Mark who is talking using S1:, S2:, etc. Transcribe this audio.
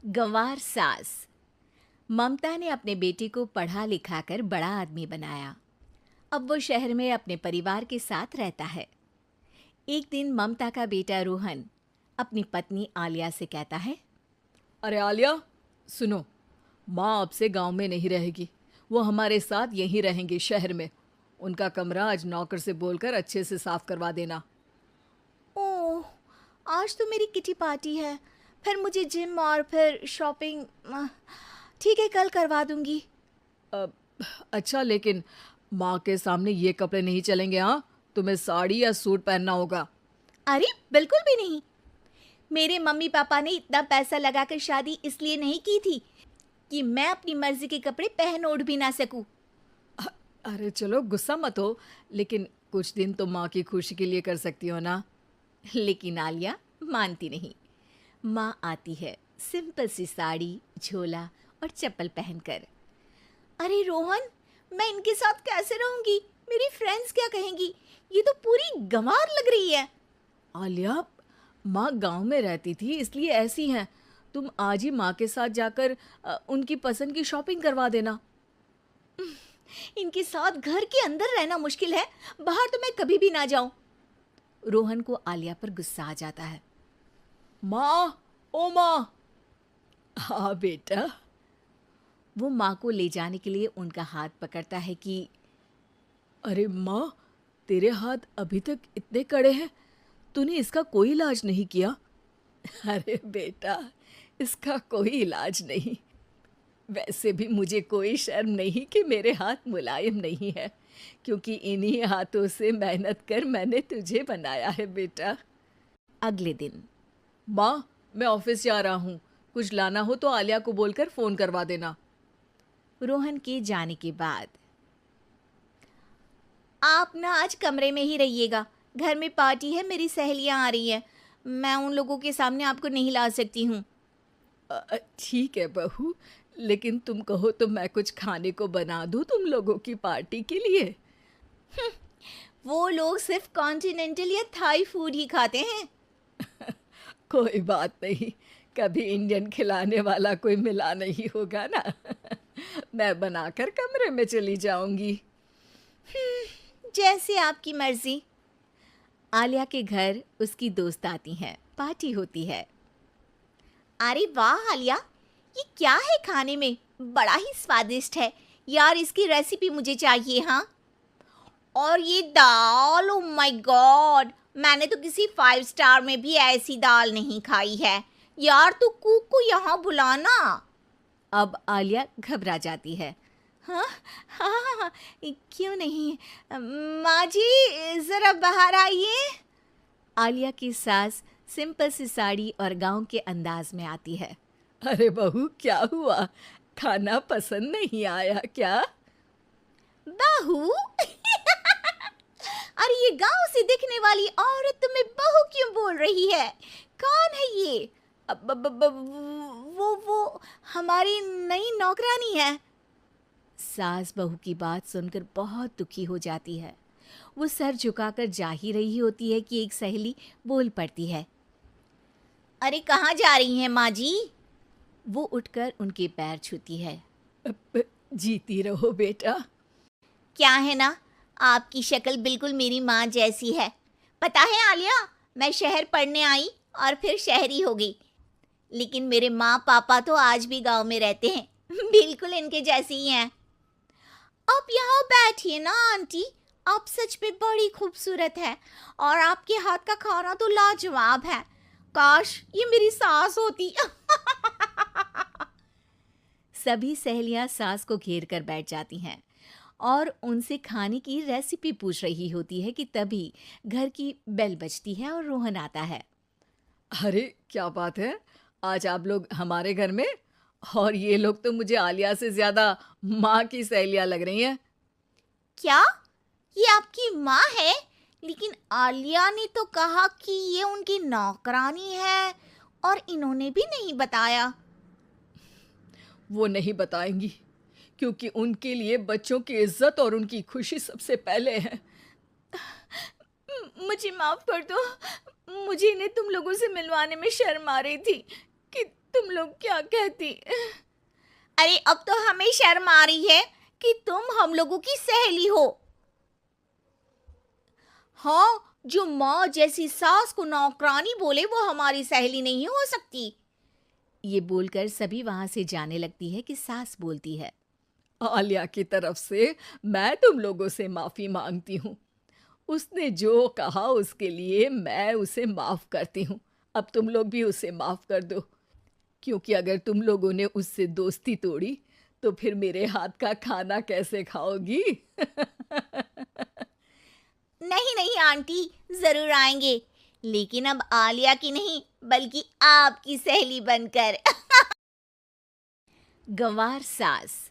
S1: गंवार सास। ममता ने अपने बेटे को पढ़ा लिखाकर बड़ा आदमी बनाया। अब वो शहर में अपने परिवार के साथ रहता है। एक दिन ममता का बेटा रोहन अपनी पत्नी आलिया से कहता है,
S2: अरे आलिया, सुनो, माँ अब से गांव में नहीं रहेगी। वो हमारे साथ यहीं रहेंगी शहर में। उनका कमरा आज नौकर से बोलकर अच्छे से साफ करवा देना।
S1: ओह, आज तो मेरी किटी पार्टी है, फिर मुझे जिम और फिर शॉपिंग। ठीक है, कल करवा दूंगी।
S2: अ, अच्छा, लेकिन माँ के सामने ये कपड़े नहीं चलेंगे। हाँ, तुम्हें साड़ी या सूट पहनना होगा।
S1: अरे बिल्कुल भी नहीं। मेरे मम्मी पापा ने इतना पैसा लगाकर शादी इसलिए नहीं की थी कि मैं अपनी मर्जी के कपड़े पहन ओढ़ भी ना सकूं।
S2: अरे चलो, गुस्सा मत हो, लेकिन कुछ दिन तो माँ की खुशी के लिए कर सकती हो ना।
S1: लेकिन आलिया मानती नहीं। माँ आती है सिंपल सी साड़ी, झोला और चप्पल पहनकर। अरे रोहन, मैं इनके साथ कैसे रहूंगी? मेरी फ्रेंड्स क्या कहेंगी? ये तो पूरी गंवार लग रही है।
S2: आलिया, माँ गांव में रहती थी इसलिए ऐसी हैं। तुम आज ही माँ के साथ जाकर उनकी पसंद की शॉपिंग करवा देना।
S1: इनके साथ घर के अंदर रहना मुश्किल है, बाहर तो मैं कभी भी ना जाऊं। रोहन को आलिया पर गुस्सा आ जाता है।
S2: माँ, ओ माँ। हाँ बेटा।
S1: वो माँ को ले जाने के लिए उनका हाथ पकड़ता है कि
S2: अरे माँ, तेरे हाथ अभी तक इतने कड़े हैं, तूने इसका कोई इलाज नहीं किया? अरे बेटा, इसका कोई इलाज नहीं। वैसे भी मुझे कोई शर्म नहीं कि मेरे हाथ मुलायम नहीं है, क्योंकि इन्हीं हाथों से मेहनत कर मैंने तुझे बनाया है बेटा।
S1: अगले दिन।
S2: माँ, मैं ऑफिस जा रहा हूँ। कुछ लाना हो तो आलिया को बोलकर फ़ोन करवा देना।
S1: रोहन के जाने के बाद, आप ना आज कमरे में ही रहिएगा, घर में पार्टी है, मेरी सहेलियां आ रही हैं, मैं उन लोगों के सामने आपको नहीं ला सकती हूँ।
S2: ठीक है बहू, लेकिन तुम कहो तो मैं कुछ खाने को बना दूँ तुम लोगों की पार्टी के लिए।
S1: वो लोग सिर्फ कॉन्टिनेंटल या थाई फूड ही खाते हैं।
S2: कोई बात नहीं, कभी इंडियन खिलाने वाला कोई मिला नहीं होगा ना। मैं बनाकर कमरे में चली जाऊंगी।
S1: जैसे आपकी मर्जी। आलिया के घर उसकी दोस्त आती हैं, पार्टी होती है। अरे वाह आलिया, ये क्या है खाने में? बड़ा ही स्वादिष्ट है यार, इसकी रेसिपी मुझे चाहिए। हाँ, और ये दाल, ओ माय गॉड, मैंने तो किसी 5 स्टार में भी ऐसी दाल नहीं खाई है। यार तू कुक को यहाँ बुलाना। अब आलिया घबरा जाती है। हाँ हाँ हाँ हाँ, क्यों नहीं। माँ जी ज़रा बाहर आइए। आलिया की सास सिंपल सी साड़ी और गांव के अंदाज में आती है।
S2: अरे बहू, क्या हुआ? खाना पसंद नहीं आया क्या?
S1: बहू? अरे ये गांव से दिखने वाली औरत तुम्हें बहू क्यों बोल रही है? कौन है ये? वो हमारी नई नौकरानी है। सास बहू की बात सुनकर बहुत दुखी हो जाती है। वो सर झुकाकर जा ही रही होती है कि एक सहेली बोल पड़ती है। अरे कहाँ जा रही हैं माँ जी? वो उठकर उनके पैर छूती है।
S2: जीती रहो बेटा।
S1: क्या है ना, आपकी शक्ल बिल्कुल मेरी माँ जैसी है। पता है आलिया, मैं शहर पढ़ने आई और फिर शहरी हो गई, लेकिन मेरे माँ पापा तो आज भी गांव में रहते हैं, बिल्कुल इनके जैसे ही हैं। आप यहाँ बैठिए ना आंटी, आप सच में बड़ी खूबसूरत है और आपके हाथ का खाना तो लाजवाब है। काश ये मेरी सास होती। सभी सहेलियां सास को घेर कर बैठ जाती हैं और उनसे खाने की रेसिपी पूछ रही होती है कि तभी घर की बेल बजती है और रोहन आता है।
S2: अरे क्या बात है, आज आप लोग हमारे घर में? और ये लोग तो मुझे आलिया से ज्यादा माँ की सहेलियाँ लग रही हैं।
S1: क्या ये आपकी माँ है? लेकिन आलिया ने तो कहा कि ये उनकी नौकरानी है और इन्होंने भी नहीं बताया।
S2: वो नहीं बताएंगी, क्योंकि उनके लिए बच्चों की इज्जत और उनकी खुशी सबसे पहले है।
S1: मुझे माफ कर दो, मुझे इन्हें तुम लोगों से मिलवाने में शर्म आ रही थी।
S2: कि तुम लोग क्या कहती।
S1: अरे अब तो हमें शर्म आ रही है कि तुम हम लोगों की सहेली हो। हाँ, जो माँ जैसी सास को नौकरानी बोले वो हमारी सहेली नहीं हो सकती। ये बोलकर सभी वहां से जाने लगती है कि सास बोलती है,
S2: आलिया की तरफ से मैं तुम लोगों से माफी मांगती हूँ। उसने जो कहा उसके लिए मैं उसे माफ करती हूँ। अब तुम लोग भी उसे माफ कर दो, क्योंकि अगर तुम लोगों ने उससे दोस्ती तोड़ी तो फिर मेरे हाथ का खाना कैसे खाओगी?
S1: नहीं नहीं आंटी, जरूर आएंगे, लेकिन अब आलिया की नहीं बल्कि आपकी सहेली बनकर। गंवार सास।